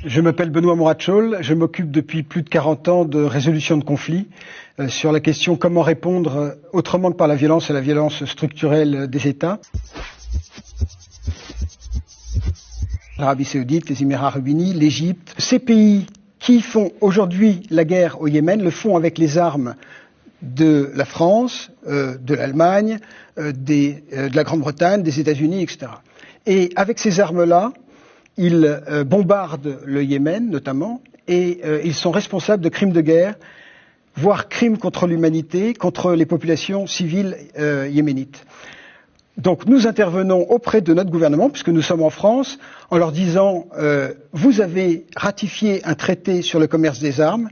Je m'appelle Benoît Moratchol, je m'occupe depuis plus de 40 ans de résolution de conflits sur la question comment répondre autrement que par la violence à la violence structurelle des États. L'Arabie Saoudite, les Émirats Arabes Unis, l'Égypte, ces pays qui font aujourd'hui la guerre au Yémen le font avec les armes de la France, de l'Allemagne, de la Grande-Bretagne, des États-Unis, etc. Et avec ces armes-là, ils bombardent le Yémen notamment et ils sont responsables de crimes de guerre, voire crimes contre l'humanité, contre les populations civiles yéménites. Donc nous intervenons auprès de notre gouvernement, puisque nous sommes en France, en leur disant vous avez ratifié un traité sur le commerce des armes,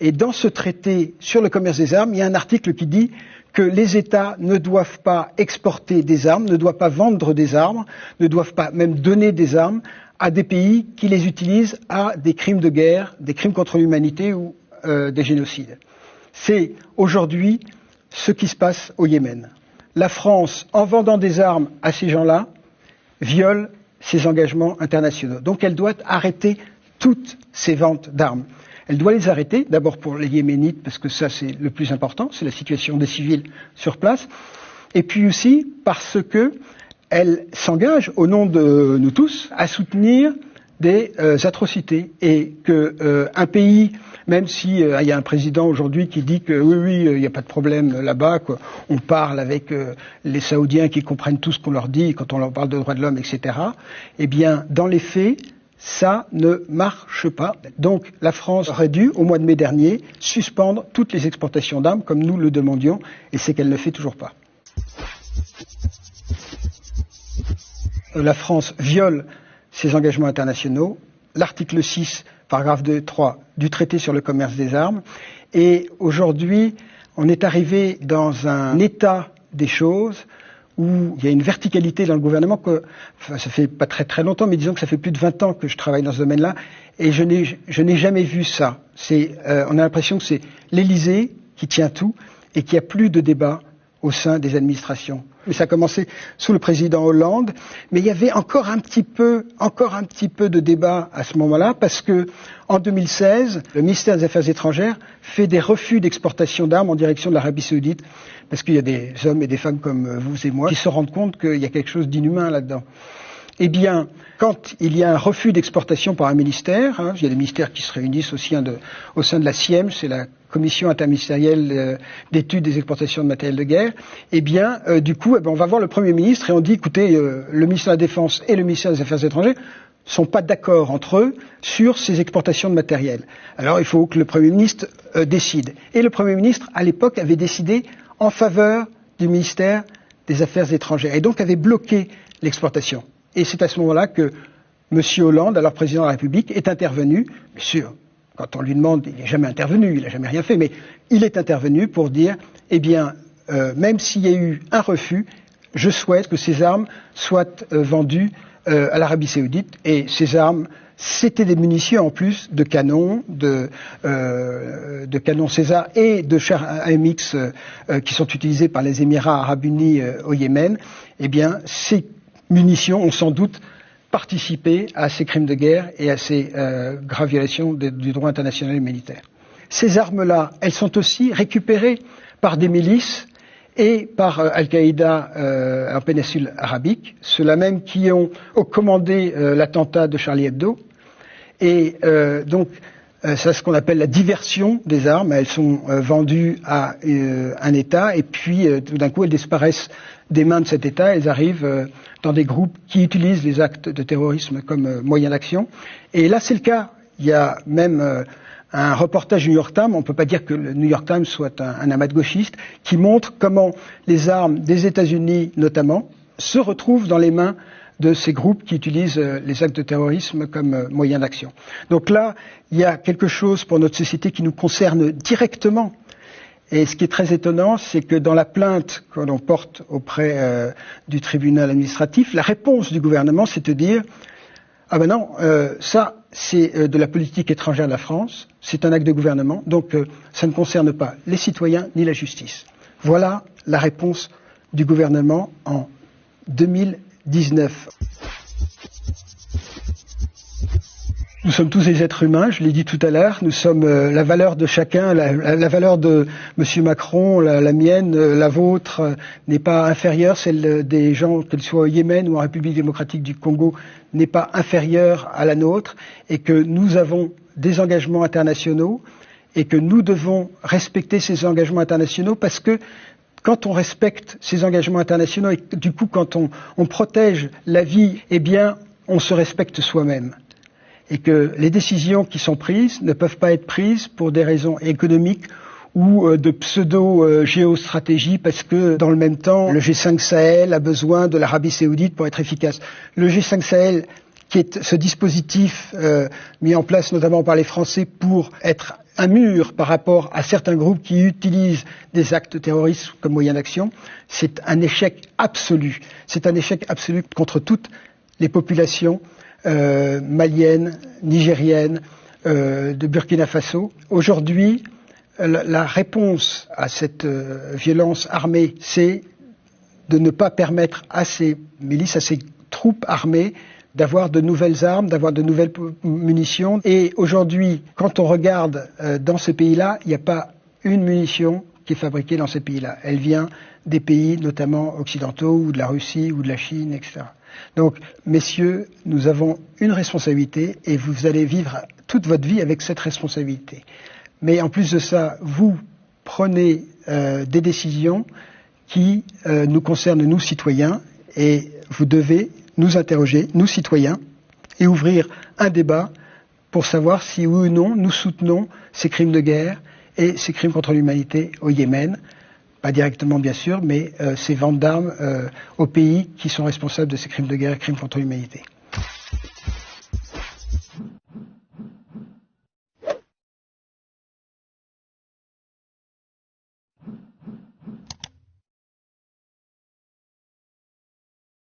et dans ce traité sur le commerce des armes, il y a un article qui dit que les États ne doivent pas exporter des armes, ne doivent pas vendre des armes, ne doivent pas même donner des armes à des pays qui les utilisent à des crimes de guerre, des crimes contre l'humanité ou des génocides. C'est aujourd'hui ce qui se passe au Yémen. La France, en vendant des armes à ces gens-là, viole ses engagements internationaux. Donc elle doit arrêter toutes ces ventes d'armes. Elle doit les arrêter, d'abord pour les Yéménites, parce que ça c'est le plus important, c'est la situation des civils sur place, et puis aussi parce que elle s'engage, au nom de nous tous, à soutenir des atrocités, et qu'un pays, même s'il y a un président aujourd'hui qui dit que oui, il n'y a pas de problème là-bas, on parle avec les Saoudiens qui comprennent tout ce qu'on leur dit quand on leur parle de droits de l'homme, etc., eh bien, dans les faits, ça ne marche pas. Donc la France aurait dû, au mois de mai dernier, suspendre toutes les exportations d'armes comme nous le demandions, et c'est qu'elle ne le fait toujours pas. La France viole ses engagements internationaux, l'article 6, paragraphe 2 et 3 du traité sur le commerce des armes, et aujourd'hui on est arrivé dans un état des choses où il y a une verticalité dans le gouvernement ça fait pas très longtemps, mais disons que ça fait plus de 20 ans que je travaille dans ce domaine-là, et je n'ai jamais vu ça. On a l'impression que c'est l'Élysée qui tient tout et qu'il n'y a plus de débat au sein des administrations. Mais ça a commencé sous le président Hollande, mais il y avait encore un petit peu de débat à ce moment-là, parce que en 2016, le ministère des Affaires étrangères fait des refus d'exportation d'armes en direction de l'Arabie Saoudite, parce qu'il y a des hommes et des femmes comme vous et moi qui se rendent compte qu'il y a quelque chose d'inhumain là-dedans. Eh bien, quand il y a un refus d'exportation par un ministère, il y a des ministères qui se réunissent aussi au sein de la CIEM, c'est la Commission interministérielle d'études des exportations de matériel de guerre, eh bien, du coup, on va voir le Premier ministre et on dit, écoutez, le ministère de la Défense et le ministère des Affaires étrangères sont pas d'accord entre eux sur ces exportations de matériel. Alors, il faut que le Premier ministre décide. Et le Premier ministre, à l'époque, avait décidé en faveur du ministère des Affaires étrangères et donc avait bloqué l'exportation. Et c'est à ce moment-là que M. Hollande, alors président de la République, est intervenu. Bien sûr, quand on lui demande, il n'est jamais intervenu, il n'a jamais rien fait, mais il est intervenu pour dire, eh bien, même s'il y a eu un refus, je souhaite que ces armes soient vendues à l'Arabie Saoudite. Et ces armes, c'était des munitions en plus de canons, de canons César et de chars AMX qui sont utilisés par les Émirats Arabes Unis au Yémen. Eh bien, ces munitions ont sans doute participé à ces crimes de guerre et à ces graves violations du droit international humanitaire. Ces armes-là, elles sont aussi récupérées par des milices et par Al-Qaïda en péninsule arabique, ceux-là même qui ont commandé l'attentat de Charlie Hebdo. Et donc, c'est ce qu'on appelle la diversion des armes. Elles sont vendues à un État et puis tout d'un coup elles disparaissent des mains de cet État. Elles arrivent dans des groupes qui utilisent les actes de terrorisme comme moyen d'action. Et là c'est le cas. Il y a même un reportage du New York Times, on ne peut pas dire que le New York Times soit un amas de gauchistes, qui montre comment les armes des États-Unis notamment se retrouvent dans les mains de ces groupes qui utilisent les actes de terrorisme comme moyen d'action. Donc là, il y a quelque chose pour notre société qui nous concerne directement. Et ce qui est très étonnant, c'est que dans la plainte que l'on porte auprès du tribunal administratif, la réponse du gouvernement, c'est de dire « Ah ben non, ça c'est de la politique étrangère de la France, c'est un acte de gouvernement, donc ça ne concerne pas les citoyens ni la justice. » Voilà la réponse du gouvernement en 2019. Nous sommes tous des êtres humains, je l'ai dit tout à l'heure. Nous sommes la valeur de chacun, la valeur de M. Macron, la mienne, la vôtre, n'est pas inférieure. Celle des gens, qu'ils soient au Yémen ou en République démocratique du Congo, n'est pas inférieure à la nôtre. Et que nous avons des engagements internationaux et que nous devons respecter ces engagements internationaux parce que quand on respecte ces engagements internationaux et du coup quand on protège la vie, eh bien on se respecte soi-même. Et que les décisions qui sont prises ne peuvent pas être prises pour des raisons économiques ou de pseudo-géostratégie parce que dans le même temps, le G5 Sahel a besoin de l'Arabie Saoudite pour être efficace. Le G5 Sahel, qui est ce dispositif mis en place notamment par les Français pour être un mur par rapport à certains groupes qui utilisent des actes terroristes comme moyen d'action, c'est un échec absolu. C'est un échec absolu contre toutes les populations malienne, nigérienne, de Burkina Faso. Aujourd'hui, la réponse à cette violence armée, c'est de ne pas permettre à ces milices, à ces troupes armées, d'avoir de nouvelles armes, d'avoir de nouvelles munitions. Et aujourd'hui, quand on regarde dans ces pays-là, il n'y a pas une munition qui est fabriquée dans ces pays-là. Elle vient des pays, notamment occidentaux, ou de la Russie, ou de la Chine, etc. Donc, messieurs, nous avons une responsabilité et vous allez vivre toute votre vie avec cette responsabilité. Mais en plus de ça, vous prenez des décisions qui nous concernent, nous, citoyens, et vous devez nous interroger, nous, citoyens, et ouvrir un débat pour savoir si oui ou non nous soutenons ces crimes de guerre et ces crimes contre l'humanité au Yémen. Pas directement bien sûr, mais ces ventes d'armes aux pays qui sont responsables de ces crimes de guerre et crimes contre l'humanité.